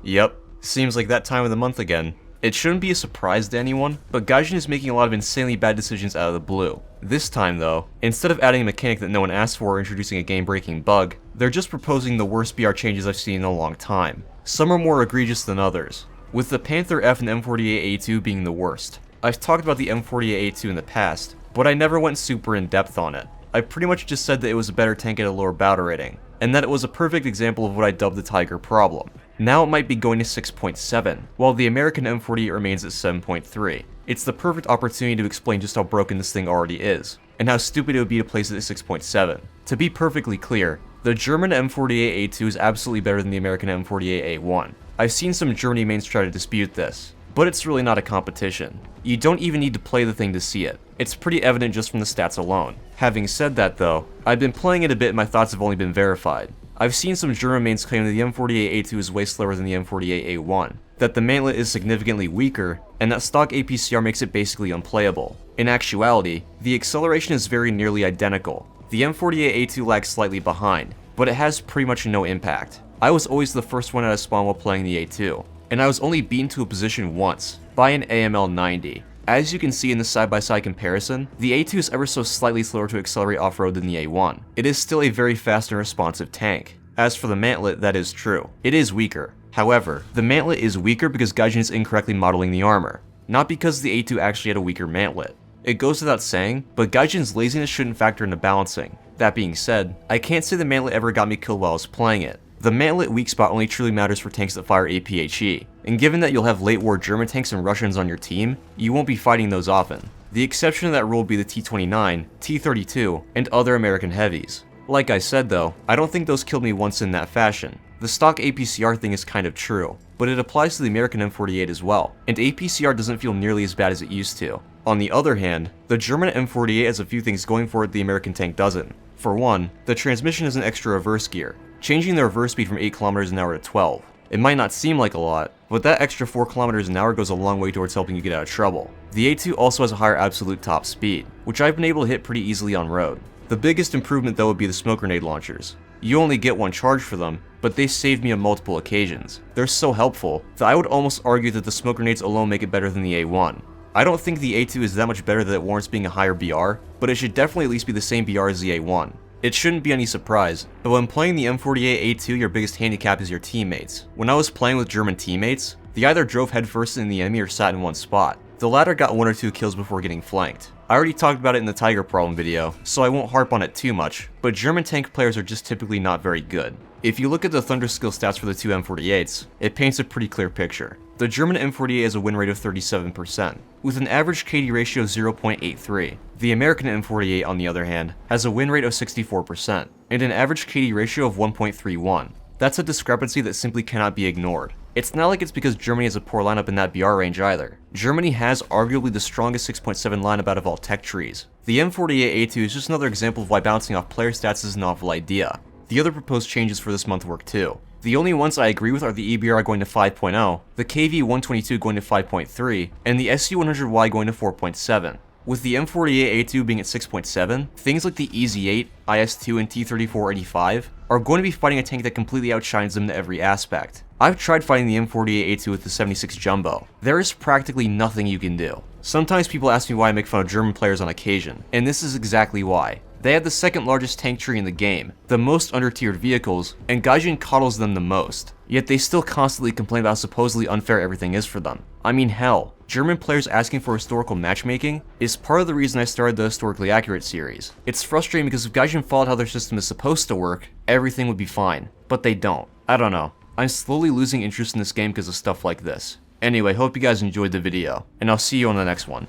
Yep, seems like that time of the month again. It shouldn't be a surprise to anyone, but Gaijin is making a lot of insanely bad decisions out of the blue. This time though, instead of adding a mechanic that no one asked for or introducing a game-breaking bug, they're just proposing the worst BR changes I've seen in a long time. Some are more egregious than others, with the Panther F and M48A2 being the worst. I've talked about the M48A2 in the past, but I never went super in depth on it. I pretty much just said that it was a better tank at a lower battle rating, and that it was a perfect example of what I dubbed the Tiger problem. Now it might be going to 6.7, while the American M48 remains at 7.3. It's the perfect opportunity to explain just how broken this thing already is, and how stupid it would be to place it at 6.7. To be perfectly clear, the German M48A2 is absolutely better than the American M48A1. I've seen some Germany mains try to dispute this, but it's really not a competition. You don't even need to play the thing to see it. It's pretty evident just from the stats alone. Having said that though, I've been playing it a bit and my thoughts have only been verified. I've seen some German mains claim that the M48A2 is way slower than the M48A1, that the mantlet is significantly weaker, and that stock APCR makes it basically unplayable. In actuality, the acceleration is very nearly identical. The M48A2 lags slightly behind, but it has pretty much no impact. I was always the first one out of spawn while playing the A2, and I was only beaten to a position once, by an AML 90. As you can see in the side-by-side comparison, the A2 is ever so slightly slower to accelerate off-road than the A1. It is still a very fast and responsive tank. As for the mantlet, that is true. It is weaker. However, the mantlet is weaker because Gaijin is incorrectly modeling the armor, not because the A2 actually had a weaker mantlet. It goes without saying, but Gaijin's laziness shouldn't factor into balancing. That being said, I can't say the mantlet ever got me killed while I was playing it. The mantlet weak spot only truly matters for tanks that fire APHE, and given that you'll have late war German tanks and Russians on your team, you won't be fighting those often. The exception to that rule would be the T-29, T-32, and other American heavies. Like I said though, I don't think those killed me once in that fashion. The stock APCR thing is kind of true, but it applies to the American M48 as well, and APCR doesn't feel nearly as bad as it used to. On the other hand, the German M48 has a few things going for it the American tank doesn't. For one, the transmission has an extra reverse gear, changing the reverse speed from 8 km an hour to 12. It might not seem like a lot, but that extra 4 km an hour goes a long way towards helping you get out of trouble. The A2 also has a higher absolute top speed, which I've been able to hit pretty easily on road. The biggest improvement though would be the smoke grenade launchers. You only get one charge for them, but they saved me on multiple occasions. They're so helpful that I would almost argue that the smoke grenades alone make it better than the A1. I don't think the A2 is that much better that it warrants being a higher BR, but it should definitely at least be the same BR as the A1. It shouldn't be any surprise, but when playing the M48A2 your biggest handicap is your teammates. When I was playing with German teammates, they either drove headfirst in the enemy or sat in one spot. The latter got 1 or 2 kills before getting flanked. I already talked about it in the Tiger problem video, so I won't harp on it too much, but German tank players are just typically not very good. If you look at the thunder skill stats for the two M48s, it paints a pretty clear picture. The German M48 has a win rate of 37%, with an average KD ratio of 0.83. The American M48, on the other hand, has a win rate of 64%, and an average KD ratio of 1.31. That's a discrepancy that simply cannot be ignored. It's not like it's because Germany has a poor lineup in that BR range either. Germany has arguably the strongest 6.7 lineup out of all tech trees. The M48A2 is just another example of why bouncing off player stats is an awful idea. The other proposed changes for this month work too. The only ones I agree with are the EBR going to 5.0, the KV122 going to 5.3, and the SU100Y going to 4.7. With the M48A2 being at 6.7, things like the EZ8, IS2, and T3485 are going to be fighting a tank that completely outshines them to every aspect. I've tried fighting the M48A2 with the 76 Jumbo. There is practically nothing you can do. Sometimes people ask me why I make fun of German players on occasion, and this is exactly why. They have the second largest tank tree in the game, the most under-tiered vehicles, and Gaijin coddles them the most. Yet they still constantly complain about how supposedly unfair everything is for them. I mean hell, German players asking for historical matchmaking is part of the reason I started the Historically Accurate series. It's frustrating because if Gaijin followed how their system is supposed to work, everything would be fine. But they don't. I don't know. I'm slowly losing interest in this game because of stuff like this. Anyway, hope you guys enjoyed the video, and I'll see you on the next one.